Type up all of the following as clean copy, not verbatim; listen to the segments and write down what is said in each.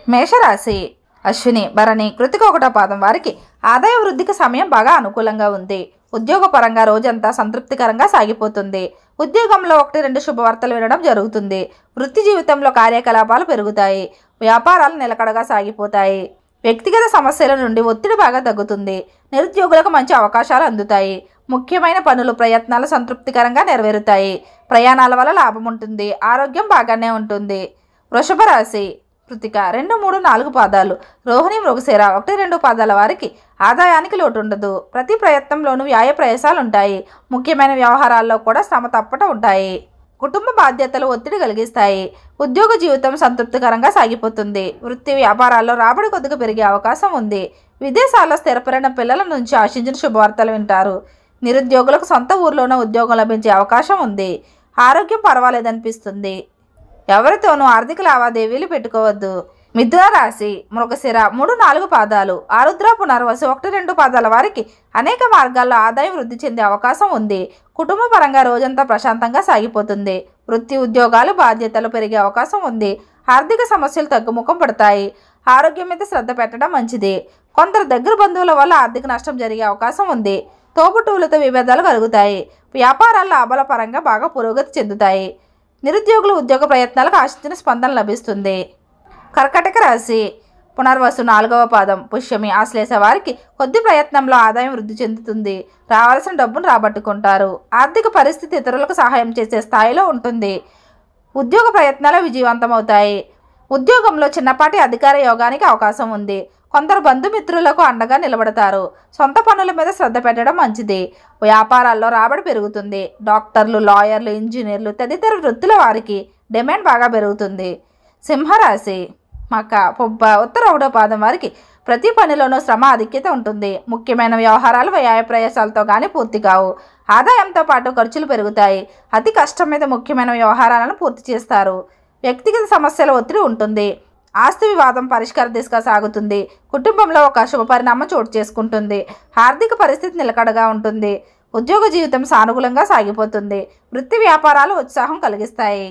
మేషరాశి అశ్విని భరణి కృతిక 1వ పాదం వారికి ఆదాయ వృద్ధికి సమయం బాగా అనుకూలంగా ఉంది. ఉద్యోగపరంగా రోజంతా సంతృప్తికరంగా సాగిపోతుంది. ఉద్యోగంలో 1-2 శుభవార్తలు వినడం జరుగుతుంది. వృత్తి జీవితంలో కార్యకలాపాలు పెరుగుతాయి. వ్యాపారాలు నిలకడగా సాగిపోతాయి. వ్యక్తిగత సమస్యల నుండి ఒత్తిడి బాగా తగ్గుతుంది. నిరుద్యోగులకు మంచి అవకాశాలు అందుతాయి. ముఖ్యమైన పనులు ప్రయత్నాలు సంతృప్తికరంగా నెరవేరుతాయి. ప్రయాణాల వల్ల లాభం ఉంటుంది. ఆరోగ్యం బాగానే ఉంటుంది. వృషభ రాశి కృతిక 2, 3, 4 పాదాలు, రోహిణి మృగశిర 1, 2 పాదాల వారికి ఆదాయానికి లోటు ఉండదు. ప్రతి ప్రయత్నంలోనూ వ్యాయ ప్రయాసాలు ఉంటాయి. ముఖ్యమైన వ్యవహారాల్లో కూడా శ్రమ తప్పట ఉంటాయి. కుటుంబ బాధ్యతలు ఒత్తిడి కలిగిస్తాయి. ఉద్యోగ జీవితం సంతృప్తికరంగా సాగిపోతుంది. వృత్తి వ్యాపారాల్లో రాబడి కొద్దిగా పెరిగే అవకాశం ఉంది. విదేశాల్లో స్థిరపడిన పిల్లల నుంచి ఆశించిన శుభవార్తలు వింటారు. నిరుద్యోగులకు సొంత ఊర్లోనే ఉద్యోగం లభించే అవకాశం ఉంది. ఆరోగ్యం పర్వాలేదనిపిస్తుంది. ఎవరితోనూ ఆర్థిక లావాదేవీలు పెట్టుకోవద్దు. మిథున రాశి మృగశిర 3, 4 పాదాలు, ఆరుద్ర పునర్వసు 1, 2 పాదాల వారికి అనేక మార్గాల్లో ఆదాయం వృద్ధి చెందే అవకాశం ఉంది. కుటుంబ పరంగా రోజంతా ప్రశాంతంగా సాగిపోతుంది. వృత్తి ఉద్యోగాలు బాధ్యతలు పెరిగే అవకాశం ఉంది. ఆర్థిక సమస్యలు తగ్గుముఖం పడతాయి. ఆరోగ్యం మీద శ్రద్ధ పెట్టడం మంచిది. కొందరు దగ్గర బంధువుల వల్ల ఆర్థిక నష్టం జరిగే అవకాశం ఉంది. తోబుట్టువులతో విభేదాలు కలుగుతాయి. వ్యాపారాల లాభాల పరంగా బాగా పురోగతి చెందుతాయి. నిరుద్యోగులు ఉద్యోగ ప్రయత్నాలకు ఆశించిన స్పందన లభిస్తుంది. కర్కాటక రాశి పునర్వసు 4వ పాదం, పుష్యమి ఆశ్లేష వారికి కొద్ది ప్రయత్నంలో ఆదాయం వృద్ధి చెందుతుంది. రావాల్సిన డబ్బును రాబట్టుకుంటారు. ఆర్థిక పరిస్థితి ఇతరులకు సహాయం చేసే స్థాయిలో ఉంటుంది. ఉద్యోగ ప్రయత్నాలు విజయవంతమవుతాయి. ఉద్యోగంలో చిన్నపాటి అధికార యోగానికి అవకాశం ఉంది. కొందరు బంధుమిత్రులకు అండగా నిలబడతారు. సొంత పనుల మీద శ్రద్ధ పెట్టడం మంచిది. వ్యాపారాల్లో రాబడి పెరుగుతుంది. డాక్టర్లు, లాయర్లు, ఇంజనీర్లు తదితర వృత్తుల వారికి డిమాండ్ బాగా పెరుగుతుంది. సింహరాశి మక పొబ్బ ఉత్తర 1వ పాదం వారికి ప్రతి పనిలోనూ శ్రమ ఆధిక్యత ఉంటుంది. ముఖ్యమైన వ్యవహారాలు వ్యయ ప్రయాసాలతో కానీ పూర్తి కావు. ఆదాయంతో పాటు ఖర్చులు పెరుగుతాయి. అతి కష్టం మీద ముఖ్యమైన వ్యవహారాలను పూర్తి చేస్తారు. వ్యక్తిగత సమస్యల ఒత్తిడి ఉంటుంది. ఆస్తి వివాదం పరిష్కార దిశగా సాగుతుంది. కుటుంబంలో ఒక శుభ పరిణామం చోటు చేసుకుంటుంది. ఆర్థిక పరిస్థితి నిలకడగా ఉంటుంది. ఉద్యోగ జీవితం సానుకూలంగా సాగిపోతుంది. వృత్తి వ్యాపారాలు ఉత్సాహం కలిగిస్తాయి.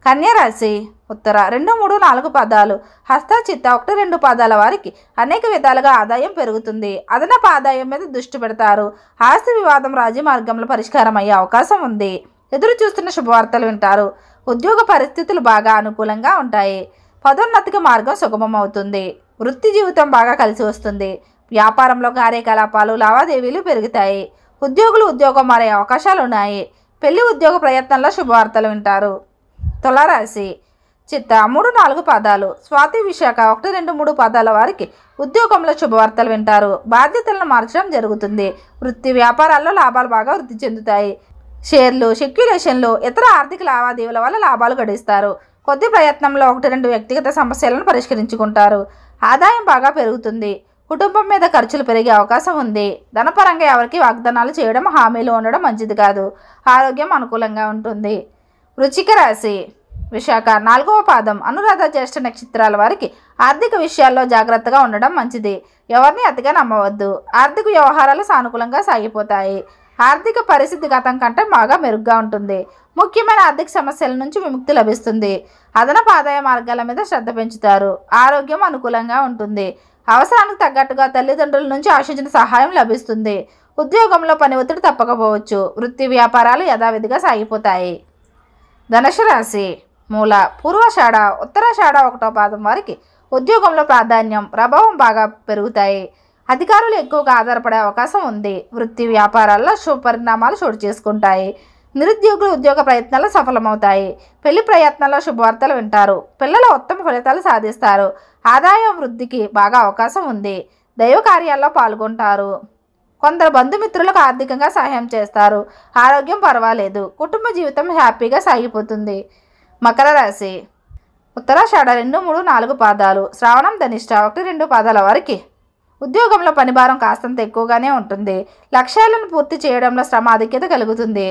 కన్యరాశి ఉత్తర 2, 3, 4 పాదాలు, హస్త చిత్త 1, 2 పాదాల వారికి అనేక విధాలుగా ఆదాయం పెరుగుతుంది. అదనపు ఆదాయం మీద దృష్టి పెడతారు. ఆస్తి వివాదం రాజీ మార్గంలో పరిష్కారం అయ్యే అవకాశం ఉంది. ఎదురు చూస్తున్న శుభవార్తలు వింటారు. ఉద్యోగ పరిస్థితులు బాగా అనుకూలంగా ఉంటాయి. పదోన్నతికి మార్గం సుగమం అవుతుంది. వృత్తి జీవితం బాగా కలిసి వస్తుంది. వ్యాపారంలో కార్యకలాపాలు లావాదేవీలు పెరుగుతాయి. ఉద్యోగులు ఉద్యోగం మారే అవకాశాలు ఉన్నాయి. పెళ్లి ఉద్యోగ ప్రయత్నంలో శుభవార్తలు వింటారు. తులారాశి చిత్త 3, 4 పాదాలు, స్వాతి విశాఖ 1, 2, 3 పాదాల వారికి ఉద్యోగంలో శుభవార్తలు వింటారు. బాధ్యతలను మార్చడం జరుగుతుంది. వృత్తి వ్యాపారాల్లో లాభాలు బాగా వృద్ధి చెందుతాయి. షేర్లు, సెక్యులేషన్లు, ఇతర ఆర్థిక లావాదేవీల వల్ల లాభాలు గడిస్తారు. కొద్ది ప్రయత్నంలో 1-2 వ్యక్తిగత సమస్యలను పరిష్కరించుకుంటారు. ఆదాయం బాగా పెరుగుతుంది. కుటుంబం మీద ఖర్చులు పెరిగే అవకాశం ఉంది. ధనపరంగా ఎవరికి వాగ్దానాలు చేయడం, హామీలు ఉండడం మంచిది కాదు. ఆరోగ్యం అనుకూలంగా ఉంటుంది. వృశ్చిక రాశి విశాఖ 4వ పాదం, అనురాధ జ్యేష్ఠ నక్షత్రాల వారికి ఆర్థిక విషయాల్లో జాగ్రత్తగా ఉండడం మంచిది. ఎవరిని అతిగా నమ్మవద్దు. ఆర్థిక వ్యవహారాలు సానుకూలంగా సాగిపోతాయి. ఆర్థిక పరిస్థితి గతం కంటే బాగా మెరుగ్గా ఉంటుంది. ముఖ్యమైన ఆర్థిక సమస్యల నుంచి విముక్తి లభిస్తుంది. అదనపు ఆదాయ మార్గాల మీద శ్రద్ధ పెంచుతారు. ఆరోగ్యం అనుకూలంగా ఉంటుంది. అవసరానికి తగ్గట్టుగా తల్లిదండ్రుల నుంచి ఆశించిన సహాయం లభిస్తుంది. ఉద్యోగంలో పని ఒత్తిడి తప్పకపోవచ్చు. వృత్తి వ్యాపారాలు యథావిధిగా సాగిపోతాయి. ధనుసు రాశి మూల, పూర్వాషాఢ, ఉత్తరాషాఢ 1వ పాదం వారికి ఉద్యోగంలో ప్రాధాన్యం, ప్రభావం బాగా పెరుగుతాయి. అధికారులు ఎక్కువగా ఆధారపడే అవకాశం ఉంది. వృత్తి వ్యాపారాల్లో శుభ పరిణామాలు చోటు చేసుకుంటాయి. నిరుద్యోగులు ఉద్యోగ ప్రయత్నాలు సఫలమవుతాయి. పెళ్లి ప్రయత్నాల్లో శుభవార్తలు వింటారు. పిల్లల ఉత్తమ ఫలితాలు సాధిస్తారు. ఆదాయ వృద్ధికి బాగా అవకాశం ఉంది. దైవ కార్యాల్లో పాల్గొంటారు. కొందరు బంధుమిత్రులకు ఆర్థికంగా సహాయం చేస్తారు. ఆరోగ్యం పర్వాలేదు. కుటుంబ జీవితం హ్యాపీగా సాగిపోతుంది. మకర రాశి ఉత్తరాషాఢ 2, 3, 4 పాదాలు, శ్రావణం ధనిష్ట 1, 2 పాదాల వారికి ఉద్యోగంలో పనిభారం కాస్తంత ఎక్కువగానే ఉంటుంది. లక్ష్యాలను పూర్తి చేయడంలో శ్రమ ఆధిక్యత కలుగుతుంది.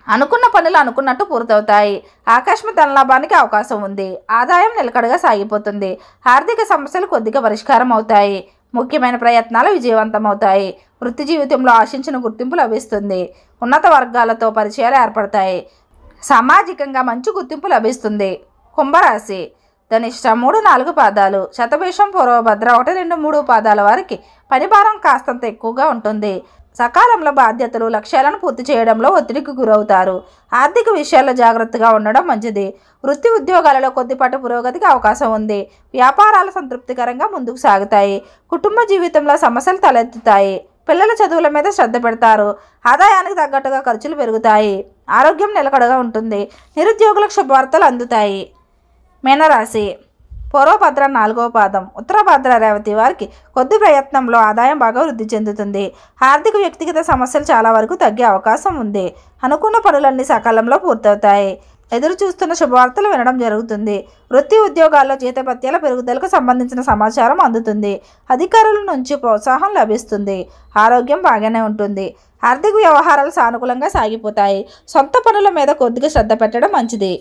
అనుకున్న పనులు అనుకున్నట్టు పూర్తవుతాయి. ఆకస్మిక ధనలాభానికి అవకాశం ఉంది. ఆదాయం నిలకడగా సాగిపోతుంది. ఆర్థిక సమస్యలు కొద్దిగా పరిష్కారం అవుతాయి. ముఖ్యమైన ప్రయత్నాలు విజయవంతమవుతాయి. వృత్తి జీవితంలో ఆశించిన గుర్తింపు లభిస్తుంది. ఉన్నత వర్గాలతో పరిచయాలు ఏర్పడతాయి. సామాజికంగా మంచి గుర్తింపు లభిస్తుంది. కుంభరాశి ధనిష్ట 3, 4 పాదాలు, శతభిషం, పూర్వభద్ర 1, 2, 3 పాదాల వారికి పనిభారం కాస్తంత ఎక్కువగా ఉంటుంది. సకాలంలో బాధ్యతలు, లక్ష్యాలను పూర్తి చేయడంలో ఒత్తిడికి గురవుతారు. ఆర్థిక విషయాల్లో జాగ్రత్తగా ఉండడం మంచిది. వృత్తి ఉద్యోగాలలో కొద్దిపాటి పురోగతికి అవకాశం ఉంది. వ్యాపారాలు సంతృప్తికరంగా ముందుకు సాగుతాయి. కుటుంబ జీవితంలో సమస్యలు తలెత్తుతాయి. పిల్లల చదువుల మీద శ్రద్ధ పెడతారు. ఆదాయానికి తగ్గట్టుగా ఖర్చులు పెరుగుతాయి. ఆరోగ్యం నిలకడగా ఉంటుంది. నిరుద్యోగులకు శుభవార్తలు అందుతాయి. మీనరాశి పూర్వభద్ర 4వ పాదం, ఉత్తరభద్ర, రేవతి వారికి కొద్ది ప్రయత్నంలో ఆదాయం బాగా వృద్ధి చెందుతుంది. ఆర్థిక వ్యక్తిగత సమస్యలు చాలా వరకు తగ్గే అవకాశం ఉంది. అనుకున్న పనులన్నీ సకాలంలో పూర్తవుతాయి. ఎదురు చూస్తున్న శుభవార్తలు వినడం జరుగుతుంది. వృత్తి ఉద్యోగాల్లో జీతభత్యాల పెరుగుదలకు సంబంధించిన సమాచారం అందుతుంది. అధికారుల నుంచి ప్రోత్సాహం లభిస్తుంది. ఆరోగ్యం బాగానే ఉంటుంది. ఆర్థిక వ్యవహారాలు సానుకూలంగా సాగిపోతాయి. సొంత పనుల మీద కొద్దిగా శ్రద్ధ పెట్టడం మంచిది.